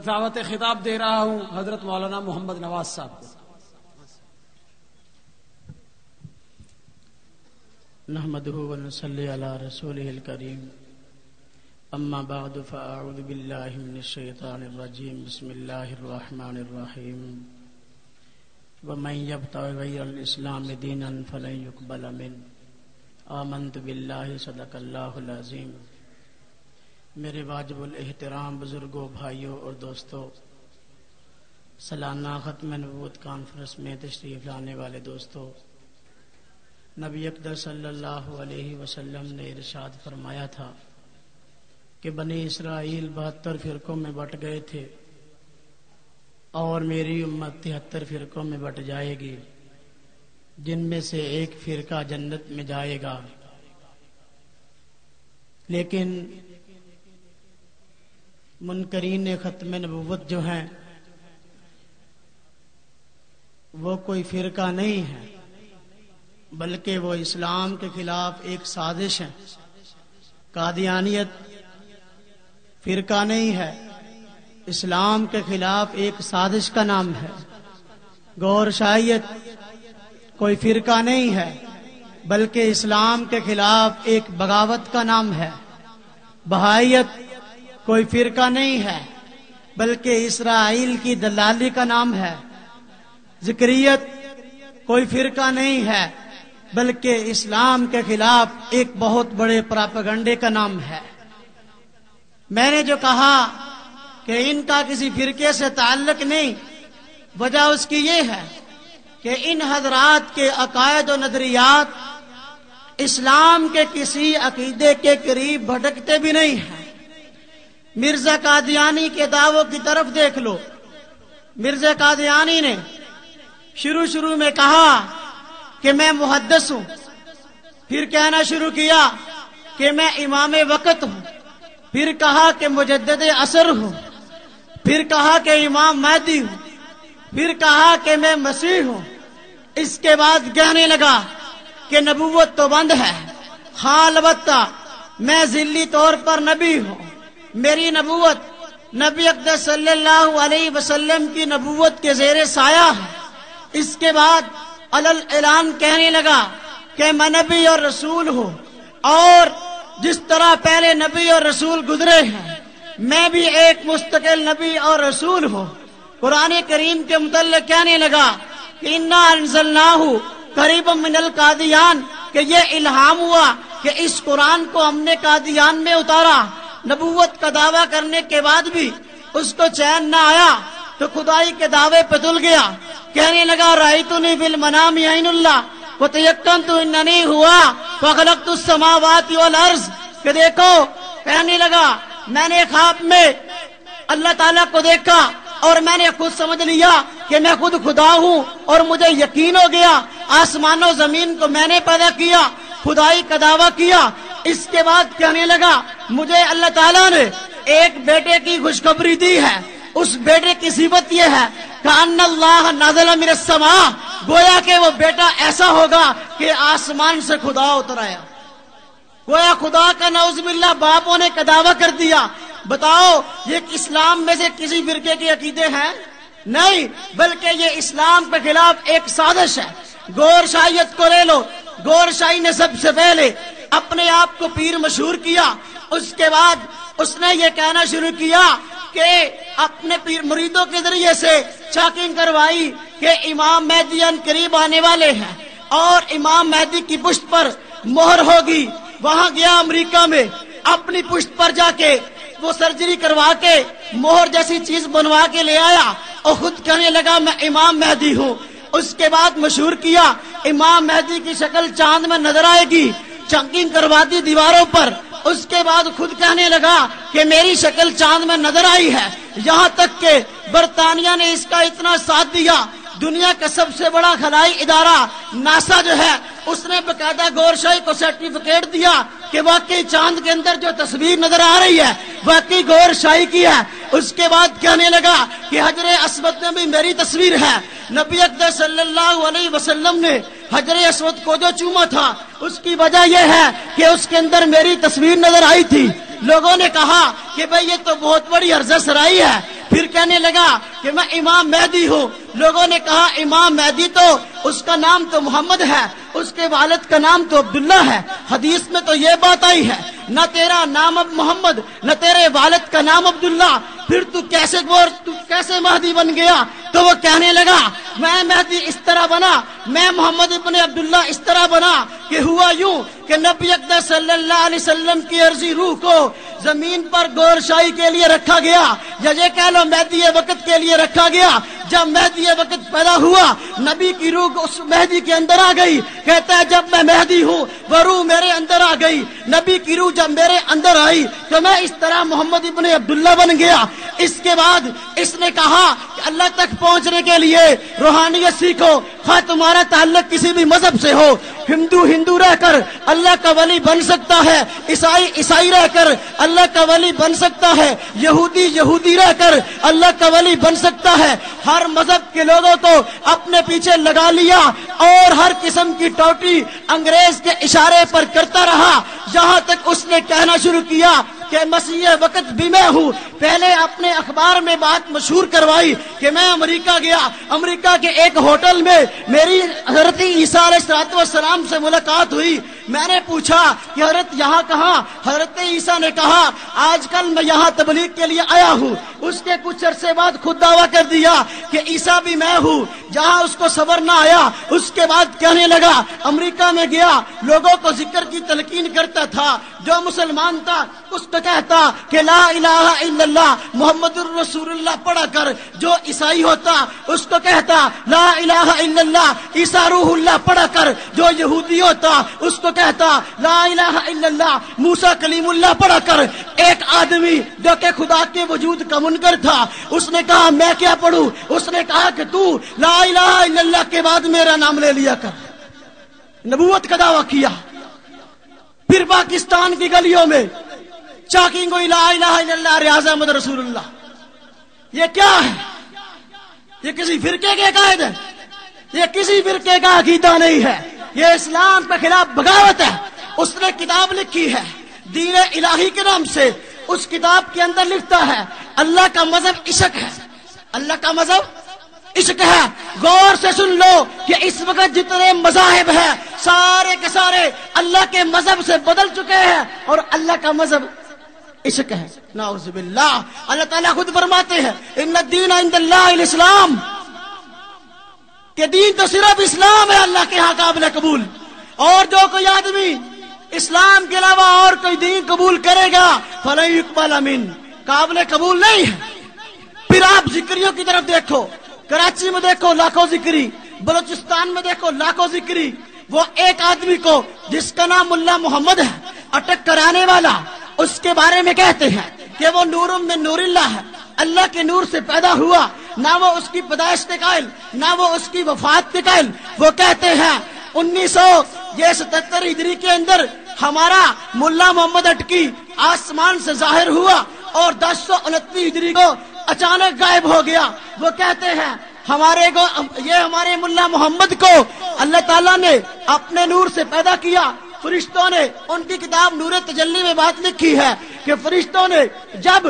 دعوت خطاب دے رہا ہوں حضرت مولانا محمد نواز صاحب کو۔ نحمدہ ونصلی علی رسولہ الکریم، اما بعد فاعوذ باللہ من الشیطان الرجیم، بسم اللہ الرحمن الرحیم۔ ومن یبتغ غیر الاسلام دینا فلن یقبل منہ، آمنت باللہ، صدق اللہ العظیم۔ میرے واجب الاحترام بزرگوں، بھائیوں اور دوستوں، سالانہ ختم نبوت کانفرنس میں تشریف لانے والے دوستوں، نبی اکرم صلی اللہ علیہ وسلم نے ارشاد فرمایا تھا کہ بنی اسرائیل 72 فرقوں میں بٹ گئے تھے اور میری امت 73 فرقوں میں بٹ جائے گی، جن میں سے ایک فرقہ جنت میں جائے گا۔ لیکن منکرین ختم نبوت جو ہیں وہ کوئی فرقہ نہیں ہے، بلکہ وہ اسلام کے خلاف ایک سازش ہے۔ قادیانیت فرقہ نہیں ہے، اسلام کے خلاف ایک سازش کا نام ہے۔ گور شاہیت کوئی فرقہ نہیں ہے، بلکہ اسلام کے خلاف ایک بغاوت کا نام ہے۔ بہائیت کوئی فرقہ نہیں ہے، بلکہ اسرائیل کی دلالی کا نام ہے۔ ذکریت کوئی فرقہ نہیں ہے، بلکہ اسلام کے خلاف ایک بہت بڑے پراپیگنڈے کا نام ہے۔ میں نے جو کہا کہ ان کا کسی فرقے سے تعلق نہیں، وجہ اس کی یہ ہے کہ ان حضرات کے عقائد و نظریات اسلام کے کسی عقیدے کے قریب بھٹکتے بھی نہیں ہیں۔ مرزا قادیانی کے دعووں کی طرف دیکھ لو۔ مرزا قادیانی نے شروع میں کہا کہ میں محدث ہوں، پھر کہنا شروع کیا کہ میں امام وقت ہوں، پھر کہا کہ مجدد عصر ہوں، پھر کہا کہ امام مہدی ہوں، پھر کہا کہ میں مسیح ہوں۔ اس کے بعد کہنے لگا کہ نبوت تو بند ہے، ہاں البتہ میں ذلی طور پر نبی ہوں، میری نبوت نبی اکرم صلی اللہ علیہ وسلم کی نبوت کے زیر سایہ ہے۔ اس کے بعد علل اعلان کہنے لگا کہ میں نبی اور رسول ہوں، اور جس طرح پہلے نبی اور رسول گزرے ہیں میں بھی ایک مستقل نبی اور رسول ہوں۔ قرآن کریم کے متعلق کہنے لگا کہ انا انزلناہ قریبا من القادیان، کہ یہ الہام ہوا کہ اس قرآن کو ہم نے قادیان میں اتارا۔ نبوت کا دعویٰ کرنے کے بعد بھی اس کو چین نہ آیا تو خدائی کے دعوے پہ تل گیا، کہنے لگا رأیتنی بالمنام عین اللہ وتیقنت اننی ہوا فخلقت السماوات والارض، کہ دیکھو، کہنے لگا میں نے خواب میں اللہ تعالیٰ کو دیکھا اور میں نے خود سمجھ لیا کہ میں خود خدا ہوں، اور مجھے یقین ہو گیا آسمان و زمین کو میں نے پیدا کیا، خدائی کا دعویٰ کیا۔ اس کے بعد کہنے لگا مجھے اللہ تعالیٰ نے ایک بیٹے کی خوشخبری دی ہے، اس بیٹے کی صفت یہ ہے کہ ان اللہ نازل من السماء، گویا کہ وہ بیٹا ایسا ہوگا کہ آسمان سے خدا اتر آیا۔ گویا خدا کا نعوذ باللہ باپ ہونے کا دعویٰ کر دیا۔ بتاؤ یہ اسلام میں سے کسی فرقے کے عقیدے ہیں؟ نہیں، بلکہ یہ اسلام کے خلاف ایک سازش ہے۔ گور شاہیت کو لے لو، گور شاہی نے سب سے پہلے اپنے آپ کو پیر مشہور کیا، اس کے بعد اس نے یہ کہنا شروع کیا کہ اپنے پیر مریدوں کے ذریعے سے چاکنگ کروائی کہ امام مہدی ان قریب آنے والے ہیں اور امام مہدی کی پشت پر مہر ہوگی۔ وہاں گیا امریکہ میں، اپنی پشت پر جا کے وہ سرجری کروا کے مہر جیسی چیز بنوا کے لے آیا اور خود کہنے لگا میں امام مہدی ہوں۔ اس کے بعد مشہور کیا امام مہدی کی شکل چاند میں نظر آئے گی، چاکنگ کروا دی دیواروں پر۔ اس کے بعد خود کہنے لگا کہ میری شکل چاند میں نظر آئی ہے، یہاں تک کہ برطانیہ نے اس کا اتنا ساتھ دیا، دنیا کا سب سے بڑا خلائی ادارہ ناسا جو ہے اس نے باقاعدہ گور شاہی کو سرٹیفکیٹ دیا کہ واقعی چاند کے اندر جو تصویر نظر آ رہی ہے واقعی گور شاہی کی ہے۔ اس کے بعد کہنے لگا کہ حجر اسود میں بھی میری تصویر ہے۔ نبی اکرم صلی اللہ علیہ وسلم نے حجر اسود کو جو چوما تھا اس کی وجہ یہ ہے کہ اس کے اندر میری تصویر نظر آئی تھی۔ لوگوں نے کہا کہ بھئی یہ تو بہت بڑی عرضہ سرائی ہے، پھر کہنے لگا کہ میں امام مہدی ہوں. لوگوں نے کہا امام مہدی تو اس کا نام تو محمد ہے, اس کے والد کا نام تو عبداللہ ہے, حدیث میں تو یہ بات آئی ہے, نہ تیرا نام اب محمد نہ تیرے والد کا نام عبداللہ, پھر تو کیسے مہدی بن گیا؟ تو وہ کہنے لگا میں مہدی اس طرح بنا, میں محمد ابن عبداللہ اس طرح بنا کہ ہوا یوں کہ نبی اکرم صلی اللہ علیہ وسلم کی عرضی روح کو زمین پر گور شاہی کے لیے رکھا گیا, یا یہ کہہ لو مہدی وقت کے لیے رکھا گیا. جب مہدی وقت پیدا ہوا نبی کی روح اس مہدی کے اندر آ گئی. کہتا ہے جب میں مہدی ہوں وہ روح میرے اندر آ گئی. نبی کی روح جب میرے اندر آئی تو میں اس طرح محمد ابن عبداللہ بن گیا. اس کے بعد اس نے کہا کہ اللہ تک پہنچنے کے لیے روحانیت سیکھو, خواہ تمہارا تعلق کسی بھی مذہب سے ہو. ہندو رہ کر اللہ کا ولی بن سکتا ہے, عیسائی رہ کر اللہ کا ولی بن سکتا ہے, یہودی رہ کر اللہ کا ولی بن سکتا ہے. ہر مذہب کے لوگوں کو اپنے پیچھے لگا لیا اور ہر قسم کی ٹوٹی انگریز کے اشارے پر کرتا رہا, یہاں تک اس نے کہنا شروع کیا کہ مسیح وقت بھی میں ہوں. پہلے اپنے اخبار میں بات مشہور کروائی کہ میں امریکہ گیا, امریکہ کے ایک ہوٹل میں میری حضرت عیسیٰ علیہ السلام سے ملاقات ہوئی. میں نے پوچھا کہ حضرت یہاں کہاں؟ حضرت عیسیٰ نے کہا آج کل میں یہاں تبلیغ کے لیے آیا ہوں. اس کے کچھ عرصے بعد خود دعویٰ کر دیا کہ عیسیٰ بھی میں ہوں. جہاں اس کو صبر نہ آیا اس کے بعد کہنے لگا امریکہ میں گیا, لوگوں کو ذکر کی تلقین کرتا تھا. جو مسلمان تھا اس کو کہتا کہ لا الہ الا اللہ محمد الرسول اللہ پڑھا کر. جو عیسائی ہوتا اس کو کہتا لا الہ الا اللہ عیسیٰ روح اللہ پڑھا کر. جو یہودی ہوتا اس کو کہتا لا الہ الا اللہ موسیٰ کلیم اللہ پڑھا کر. ایک آدمی جو کہ خدا کے وجود کا منکر تھا اس نے کہا میں کیا پڑھوں؟ اس نے کہا کہ تو لا الہ الا اللہ کے بعد میرا نام لے لیا کر. نبوت کا دعویٰ کیا. پھر پاکستان کی گلیوں میں چاکنگ ہوئی لا الہ الا اللہ ریاض احمد رسول اللہ. یہ کیا ہے؟ یہ کسی فرقے کے عقائد ہے, یہ کسی فرقے کا عقیدہ نہیں ہے, یہ اسلام کے خلاف بغاوت ہے. اس نے کتاب لکھی ہے دین الہی کے نام سے. اس کتاب کے اندر لکھتا ہے اللہ کا مذہب عشق ہے, اللہ کا مذہب عشق ہے. غور سے سن لو کہ اس وقت جتنے مذاہب ہیں سارے کے سارے اللہ کے مذہب سے بدل چکے ہیں اور اللہ کا مذہب عشق ہے. نعوذ باللہ. اللہ تعالیٰ خود فرماتے ہیں ان الدین عند اللہ الاسلام, کہ دین تو صرف اسلام ہے اللہ کے ہاں قابل قبول, اور جو کوئی آدمی اسلام کے علاوہ اور کوئی دین قبول کرے گا فلن یقبل منہ, قابل قبول نہیں ہے. پھر آپ ذکریوں کی طرف دیکھو, کراچی میں دیکھو لاکھوں ذکری, بلوچستان میں دیکھو لاکھوں ذکری. وہ ایک آدمی کو جس کا نام ملا محمد ہے اٹک کرانے والا, اس کے بارے میں کہتے ہیں کہ وہ نور من نور اللہ ہے, اللہ کے نور سے پیدا ہوا. نہ وہ اس کی پیدائش کے قائل نہ وہ اس کی وفات کے قائل. وہ کہتے ہیں 1977 ہجری کے اندر ہمارا ملا محمد اٹکی آسمان سے ظاہر ہوا اور 1029 ہجری کو اچانک غائب ہو گیا. وہ کہتے ہیں ہمارے ملا محمد کو اللہ تعالیٰ نے اپنے نور سے پیدا کیا. فرشتوں نے ان کی کتاب نور تجلی میں بات لکھی ہے کہ فرشتوں نے جب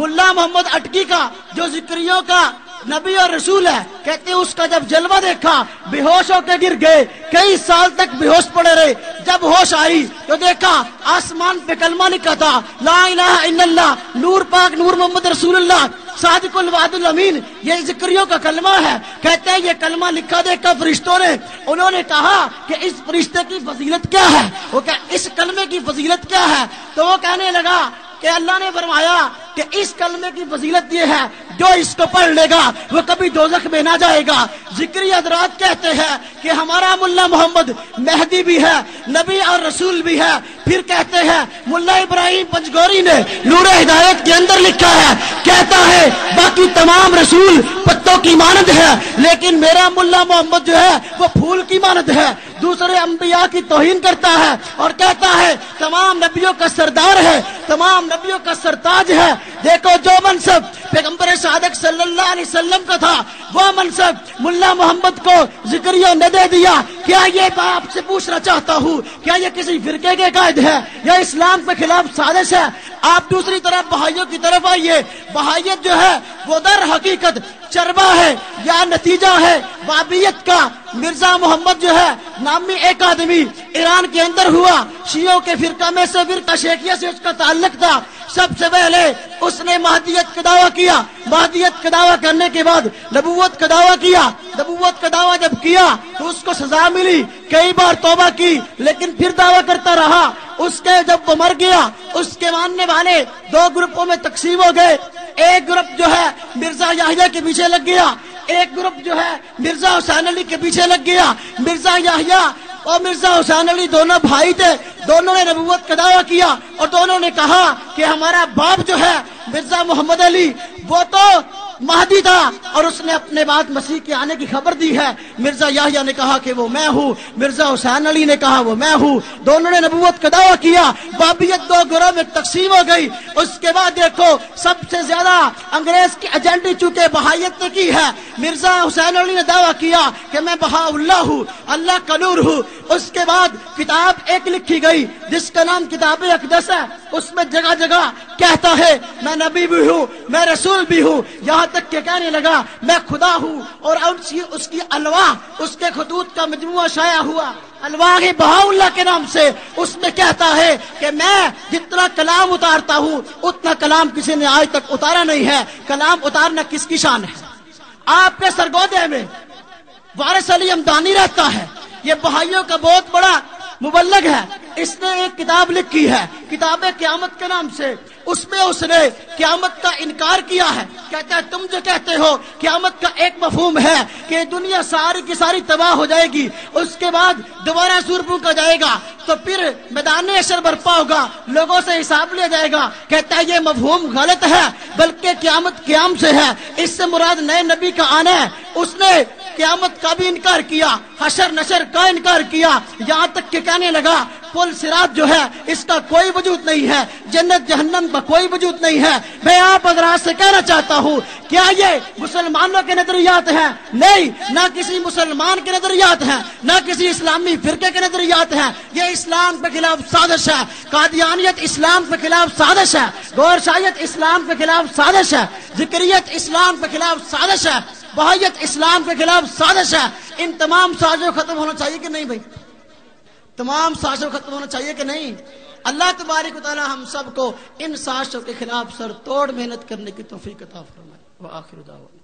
ملا محمد اٹکی کا جو ذکریوں کا نبی اور رسول ہے کہتے ہیں اس کا جب جلوہ دیکھا بے ہوش ہو کے گر گئے, کئی سال تک بے ہوش پڑے رہے. جب ہوش آئی تو دیکھا آسمان پہ کلمہ لکھا تھا لا الہ الا اللہ نور پاک نور محمد رسول اللہ صادق الوعد الامین. یہ ذکریوں کا کلمہ ہے. کہتے ہیں یہ کلمہ لکھا دیکھا فرشتوں نے, انہوں نے کہا کہ اس فرشتے کی فضیلت کیا ہے, وہ کہ اس کلمے کی فضیلت کیا ہے. تو وہ کہنے لگا کہ اللہ نے فرمایا کہ اس کلمے کی فضیلت یہ ہے جو اس کو پڑھ لے گا وہ کبھی دوزخ میں نہ جائے گا. ذکری حضرات کہتے ہیں کہ ہمارا ملا محمد مہدی بھی ہے, نبی اور رسول بھی ہے. پھر کہتے ہیں ملا ابراہیم پنجگوری نے نور ہدایت کے اندر لکھا ہے, کہتا ہے باقی تمام رسول پتوں کی مانند ہے لیکن میرا ملا محمد جو ہے وہ پھول کی مانند ہے. دوسرے انبیاء کی توہین کرتا ہے اور کہتا ہے تمام نبیوں کا سردار ہے, تمام نبیوں کا سرتاج ہے, دیکھو جو منصب پیغمبر صادق صلی اللہ علیہ وسلم کا تھا وہ منصب ملا محمد کو ذکریہ نے دے دیا. کیا یہ میں آپ سے پوچھنا چاہتا ہوں کیا یہ کسی فرقے کے قائد ہے یا اسلام کے خلاف سازش ہے؟ آپ دوسری طرف بہائیوں کی طرف آئیے. بہائیت جو ہے وہ در حقیقت چربا ہے یا نتیجہ ہے وابیت کا. مرزا محمد جو ہے نامی ایک آدمی ایران کے اندر ہوا, شیعوں کے فرقہ میں سے فرقہ شیخیہ سے اس کا تعلق تھا. سب سے پہلے اس نے مہدیت کا دعویٰ کیا, مہدیت کا دعویٰ کرنے کے بعد نبوت کا دعویٰ کیا. نبوت کا دعویٰ جب کیا تو اس کو سزا ملی, کئی بار توبہ کی لیکن پھر دعویٰ کرتا رہا. اس کے جب وہ مر گیا اس کے ماننے والے دو گروپوں میں تقسیم ہو گئے. ایک گروپ جو ہے مرزا یحییٰ کے پیچھے لگ گیا, ایک گروپ جو ہے مرزا حسین علی کے پیچھے لگ گیا. مرزا یحییٰ اور مرزا حسین علی دونوں بھائی تھے, دونوں نے نبوت کا دعویٰ کیا اور دونوں نے کہا کہ ہمارا باپ جو ہے مرزا محمد علی وہ تو مہدی تھا اور اس نے اپنے بعد مسیح کے آنے کی خبر دی ہے. مرزا یحییٰ نے کہا کہ وہ میں ہوں, مرزا حسین علی نے کہا وہ میں ہوں. دونوں نے نبوت کا دعویٰ کیا, بابیت دو گروہ میں تقسیم ہو گئی. اس کے بعد دیکھو سب سے زیادہ انگریز کی ایجنڈی چونکہ بہائیت نے کی ہے. مرزا حسین علی نے دعویٰ کیا کہ میں بہا اللہ ہوں, اللہ کا نور ہوں. اس کے بعد کتاب ایک لکھی گئی جس کا نام کتاب اقدس ہے. اس میں جگہ جگہ کہتا ہے میں نبی بھی ہوں, میں رسول بھی ہوں, یہاں تک کہ کہنے لگا میں خدا ہوں. اور اس کی الواح, اس کے خطوط کا مجموعہ شائع ہوا الواح بہا اللہ کے نام سے. اس میں کہتا ہے کہ میں جتنا کلام اتارتا ہوں اتنا کلام کسی نے آج تک اتارا نہیں ہے. کلام اتارنا کس کی شان ہے؟ آپ کے سرگودے میں وارث علی ہمدانی رہتا ہے, یہ بہائیوں کا بہت بڑا مبلغ ہے. اس نے ایک کتاب لکھی ہے کتاب قیامت کے نام سے. اس میں اس نے قیامت کا انکار کیا ہے. کہتا ہے تم جو کہتے ہو قیامت کا ایک مفہوم ہے کہ دنیا ساری کی ساری تباہ ہو جائے گی, اس کے بعد دوبارہ سور پھونکا جائے گا تو پھر میدان حشر برپا ہوگا, لوگوں سے حساب لیا جائے گا. کہتا ہے یہ مفہوم غلط ہے بلکہ قیامت قیام سے ہے, اس سے مراد نئے نبی کا آنا ہے. اس نے قیامت کا بھی انکار کیا, حشر نشر کا انکار کیا, یہاں تک کہ کہنے لگا پل صراط جو ہے اس کا کوئی وجود نہیں ہے, جنت جہنم کا کوئی وجود نہیں ہے. میں آپ حضرات سے کہنا چاہتا ہوں کیا یہ مسلمانوں کے نظریات ہیں؟ نہیں, نہ کسی مسلمان کے نظریات ہیں, نہ کسی اسلامی فرقے کے نظریات ہیں. یہ اسلام کے خلاف سازش ہے. قادیانیت اسلام کے خلاف سازش ہے, غور شاہیت اسلام کے خلاف سازش ہے, ذکریت اسلام کے خلاف سازش ہے, بہائیت اسلام کے خلاف سازش ہے. ان تمام سازشوں ختم ہونا چاہیے کہ نہیں بھائی؟ تمام سازشوں ختم ہونا چاہیے کہ نہیں؟ اللہ تبارک و تعالی ہم سب کو ان سازشوں کے خلاف سر توڑ محنت کرنے کی توفیق عطا فرمائے. وآخر دعوانا